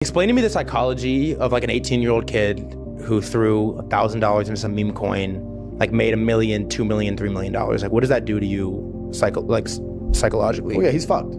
Explain to me the psychology of like an 18-year-old kid who threw $1,000 into some meme coin, like made $1 million, $2 million, $3 million. Like, what does that do to you psychologically? Oh yeah, he's fucked.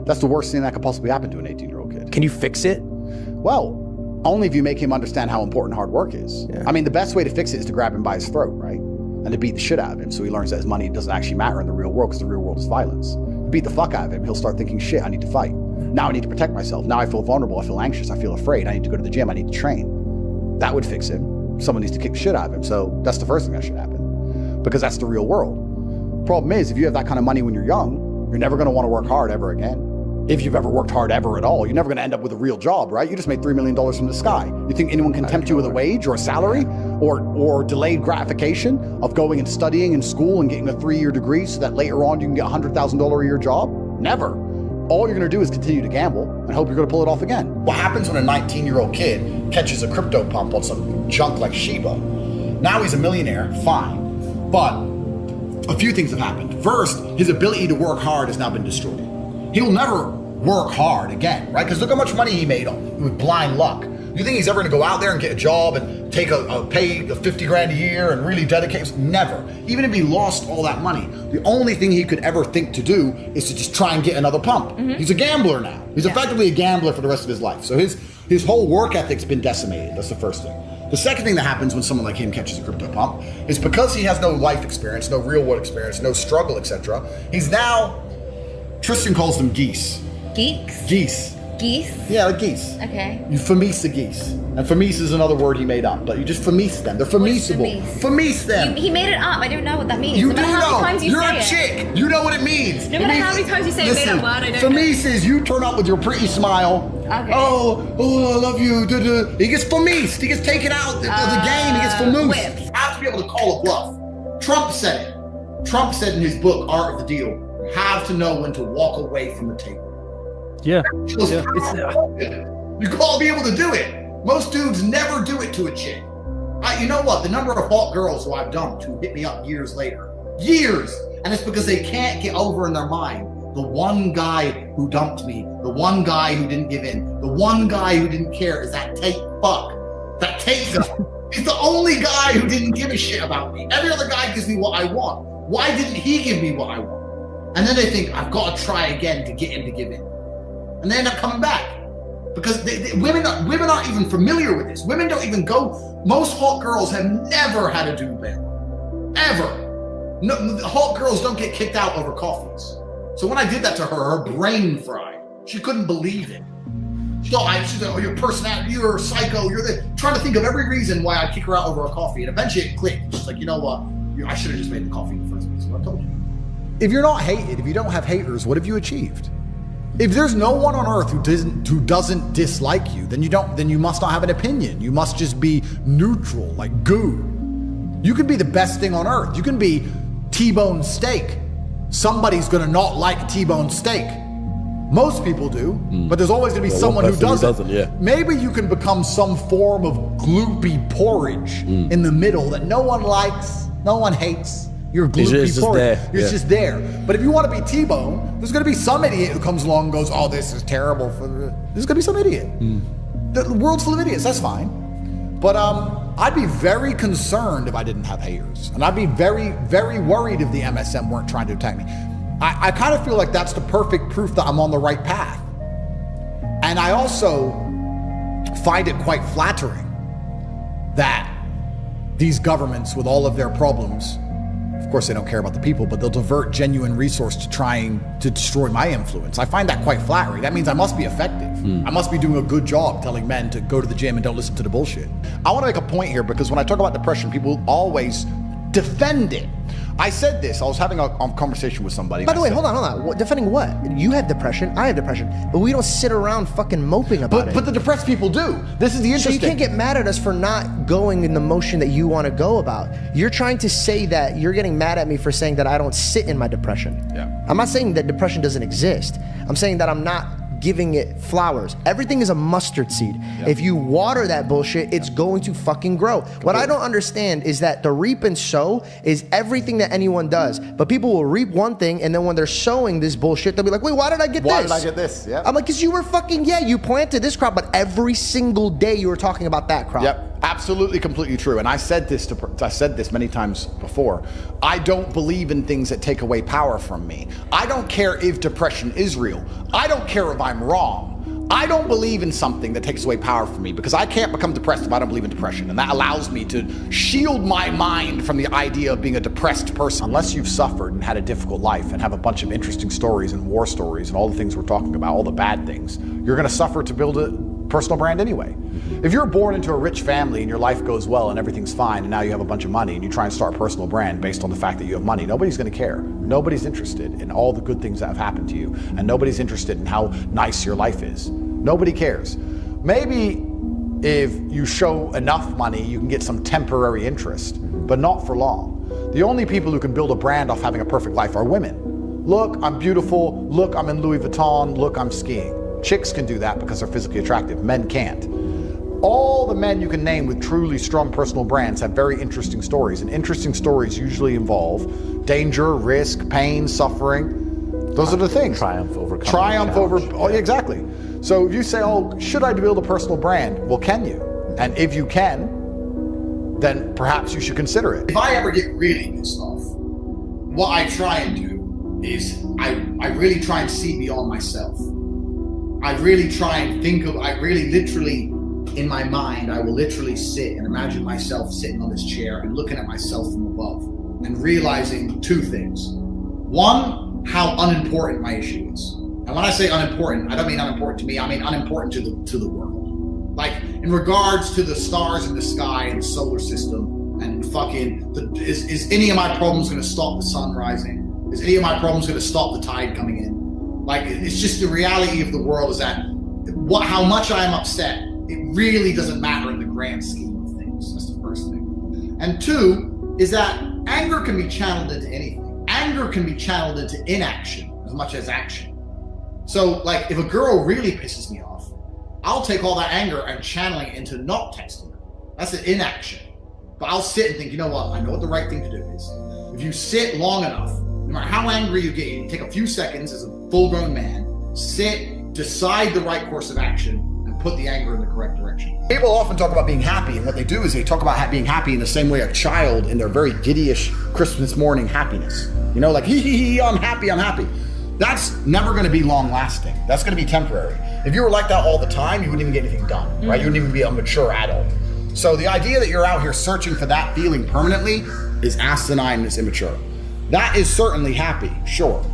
That's the worst thing that could possibly happen to an 18-year-old kid. Can you fix it? Well, only if you make him understand how important hard work is. Yeah. I mean, the best way to fix it is to grab him by his throat, right? And to beat the shit out of him so he learns that his money doesn't actually matter in the real world because the real world is violence. Beat the fuck out of him, he'll start thinking, shit, I need to fight. Now I need to protect myself. Now I feel vulnerable, I feel anxious, I feel afraid. I need to go to the gym, I need to train. That would fix him. Someone needs to kick the shit out of him. So that's the first thing that should happen because that's the real world. Problem is, if you have that kind of money when you're young, you're never gonna wanna work hard ever again. If you've ever worked hard ever at all, you're never gonna end up with a real job, right? You just made $3 million from the sky. You think anyone can tempt you with a wage or a salary or delayed gratification of going and studying in school and getting a 3-year degree so that later on you can get a $100,000 a year job? Never. All you're gonna do is continue to gamble and hope you're gonna pull it off again. What happens when a 19-year-old kid catches a crypto pump on some junk like Shiba? Now he's a millionaire, fine, but a few things have happened. First, his ability to work hard has now been destroyed. He'll never work hard again, right? Because look how much money he made with blind luck. You think he's ever gonna go out there and get a job and take pay 50 grand a year and really dedicate himself? Never. Even if he lost all that money, the only thing he could ever think to do is to just try and get another pump. Mm-hmm. He's a gambler now. He's effectively a gambler for the rest of his life. So his whole work ethic's been decimated. That's the first thing. The second thing that happens when someone like him catches a crypto pump is because he has no life experience, no real world experience, no struggle, etc. He's now, Tristan calls them geese. Geeks? Geese. Geese? Yeah, like geese. Okay. You femise the geese. And femise is another word he made up, but you just femise them. They're femisable. Femise them. He made it up. I don't know what that means. You no do matter how know. many times you You're say a chick. It. You know what it means. No matter how many times you say a made up word, I don't know. Femise is you turn up with your pretty smile. Okay. Oh, I love you. He gets femised. He gets taken out of the game. He gets femoosed. You have to be able to call a bluff. Trump said it. Trump said in his book, Art of the Deal, you have to know when to walk away from the table. Yeah. You gotta be able to do it. Most dudes never do it to a chick. You know what? The number of hot girls who I've dumped who hit me up years later. Years! And it's because they can't get over in their mind the one guy who dumped me, the one guy who didn't give in, the one guy who didn't care is that Tate fuck. That Tate guy. He's the only guy who didn't give a shit about me. Every other guy gives me what I want. Why didn't he give me what I want? And then they think, I've got to try again to get him to give in. And they end up coming back. Because women aren't even familiar with this. Women don't even go. Most hot girls have never had a dude bail. Ever. No, hot girls don't get kicked out over coffees. So when I did that to her, her brain fried. She couldn't believe it. She thought, oh, your personality, you're a psycho, trying to think of every reason why I'd kick her out over a coffee. And eventually it clicked. She's like, you know what? I should have just made the coffee in the first place. What I told you. If you're not hated, if you don't have haters, what have you achieved? If there's no one on earth who doesn't dislike you, then you must not have an opinion. You must just be neutral, like goo. You can be the best thing on earth. You can be T-bone steak. Somebody's gonna not like T-bone steak. Most people do, but there's always gonna be someone who doesn't. Yeah. Maybe you can become some form of gloopy porridge in the middle that no one likes, no one hates. You're gloopy porridge. It's just there. But if you want to be T-bone, there's going to be some idiot who comes along and goes, oh, this is terrible. There's going to be some idiot. The world's full of idiots. That's fine. But I'd be very concerned if I didn't have haters. And I'd be very, very worried if the MSM weren't trying to attack me. I kind of feel like that's the perfect proof that I'm on the right path. And I also find it quite flattering that these governments, with all of their problems, of course, they don't care about the people, but they'll divert genuine resource to trying to destroy my influence. I find that quite flattering. That means I must be effective. I must be doing a good job telling men to go to the gym and don't listen to the bullshit. I want to make a point here because when I talk about depression, people always defend it. I said this, I was having a conversation with somebody. By the way, hold on. Defending what? You have depression, I have depression, but we don't sit around fucking moping about it. But the depressed people do. This is the interesting. So you can't get mad at us for not going in the motion that you want to go about. You're trying to say that you're getting mad at me for saying that I don't sit in my depression. Yeah. I'm not saying that depression doesn't exist. I'm saying that I'm not giving it flowers. Everything is a mustard seed. Yep. If you water that bullshit, it's going to fucking grow. Completely. What I don't understand is that the reap and sow is everything that anyone does. But people will reap one thing, and then when they're sowing this bullshit, they'll be like, wait, why did I get this? Why did I get this? Yep. I'm like, because you were fucking, you planted this crop, but every single day you were talking about that crop. Yep. Absolutely, completely true. And I said this many times before. I don't believe in things that take away power from me. I don't care if depression is real. I don't care if I'm wrong. I don't believe in something that takes away power from me, because I can't become depressed if I don't believe in depression. And that allows me to shield my mind from the idea of being a depressed person. Unless you've suffered and had a difficult life and have a bunch of interesting stories and war stories and all the things we're talking about, all the bad things, you're going to suffer to build a personal brand anyway. If you're born into a rich family and your life goes well and everything's fine and now you have a bunch of money and you try and start a personal brand based on the fact that you have money, nobody's going to care. Nobody's interested in all the good things that have happened to you, and nobody's interested in how nice your life is. Nobody cares. Maybe if you show enough money, you can get some temporary interest, but not for long. The only people who can build a brand off having a perfect life are women. Look, I'm beautiful. Look, I'm in Louis Vuitton. Look, I'm skiing. Chicks can do that because they're physically attractive. Men can't. All the men you can name with truly strong personal brands have very interesting stories, and interesting stories usually involve danger, risk, pain, suffering. Those are the things. Triumph over. Oh, yeah, exactly. So if you say, oh, should I build a personal brand? Well, can you? And if you can, then perhaps you should consider it. If I ever get really pissed off, what I try and do is I really try and see beyond myself. I really try and think of, literally, in my mind, I will literally sit and imagine myself sitting on this chair and looking at myself from above and realizing two things. One, how unimportant my issue is. And when I say unimportant, I don't mean unimportant to me, I mean unimportant to the world. Like, in regards to the stars in the sky and the solar system and fucking, is any of my problems gonna stop the sun rising? Is any of my problems gonna stop the tide coming in? Like, it's just the reality of the world is that how much I am upset, it really doesn't matter in the grand scheme of things. That's the first thing. And two is that anger can be channeled into anything. Anger can be channeled into inaction as much as action. So, like, if a girl really pisses me off, I'll take all that anger and channel it into not texting her. That's an inaction. But I'll sit and think, you know what? I know what the right thing to do is. If you sit long enough, no matter how angry you get, you take a few seconds as a full-grown man, sit, decide the right course of action, and put the anger in the correct direction. People often talk about being happy, and what they do is they talk about being happy in the same way a child in their very giddyish Christmas morning happiness. You know, like, hee, I'm happy. That's never going to be long-lasting. That's going to be temporary. If you were like that all the time, you wouldn't even get anything done, right? You wouldn't even be a mature adult. So the idea that you're out here searching for that feeling permanently is asinine and it's immature. That is certainly happy, sure.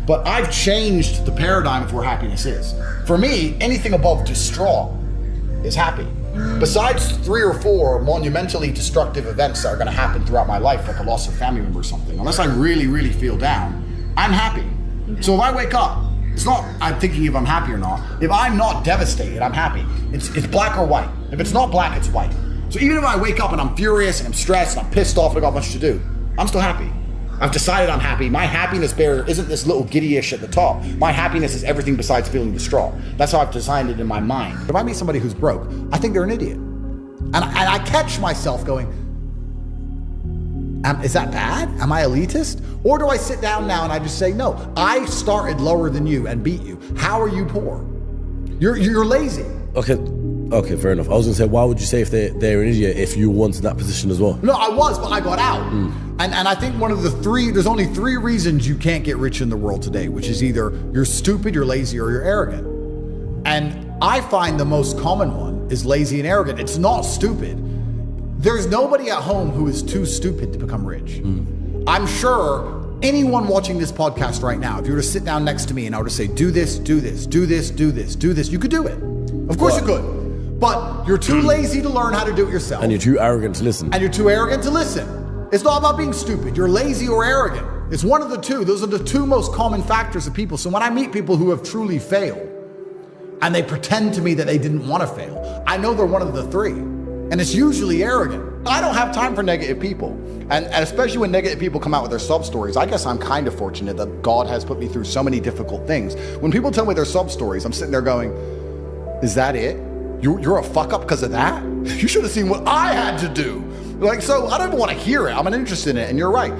But I've changed the paradigm of where happiness is. For me, anything above distraught is happy. Besides 3 or 4 monumentally destructive events that are going to happen throughout my life, like a loss of family member or something, unless I really, really feel down, I'm happy. So if I wake up, it's not I'm thinking if I'm happy or not. If I'm not devastated, I'm happy. It's black or white. If it's not black, it's white. So even if I wake up and I'm furious and I'm stressed and I'm pissed off and I got much to do, I'm still happy. I've decided I'm happy. My happiness barrier isn't this little giddyish at the top. My happiness is everything besides feeling distraught. That's how I've designed it in my mind. If I meet somebody who's broke, I think they're an idiot. And I catch myself going, is that bad? Am I elitist? Or do I sit down now and I just say, no, I started lower than you and beat you. How are you poor? You're lazy. Okay, fair enough. I was gonna say, why would you say if they're an idiot if you were once in that position as well? No, I was, but I got out. And I think one of the 3, there's only 3 reasons you can't get rich in the world today, which is either you're stupid, you're lazy, or you're arrogant. And I find the most common one is lazy and arrogant. It's not stupid. There's nobody at home who is too stupid to become rich. I'm sure anyone watching this podcast right now, if you were to sit down next to me and I were to say, do this, do this, do this, do this, do this, you could do it. Of course you could. But you're too lazy to learn how to do it yourself. And you're too arrogant to listen. And you're too arrogant to listen. It's not about being stupid. You're lazy or arrogant. It's one of the two. Those are the 2 most common factors of people. So when I meet people who have truly failed and they pretend to me that they didn't want to fail, I know they're one of the 3. And it's usually arrogant. I don't have time for negative people. And especially when negative people come out with their sub stories, I guess I'm kind of fortunate that God has put me through so many difficult things. When people tell me their sub stories, I'm sitting there going, is that it? You're a fuck up because of that? You should have seen what I had to do. Like, so I don't even want to hear it. I'm uninterested in it. And you're right.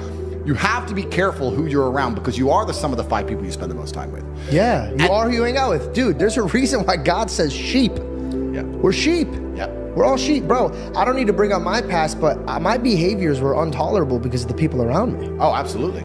You have to be careful who you're around because you are the sum of the 5 people you spend the most time with. Yeah, you are who you hang out with. Dude, there's a reason why God says sheep. Yeah. We're sheep. Yeah. We're all sheep. Bro, I don't need to bring up my past, but my behaviors were intolerable because of the people around me. Oh, absolutely.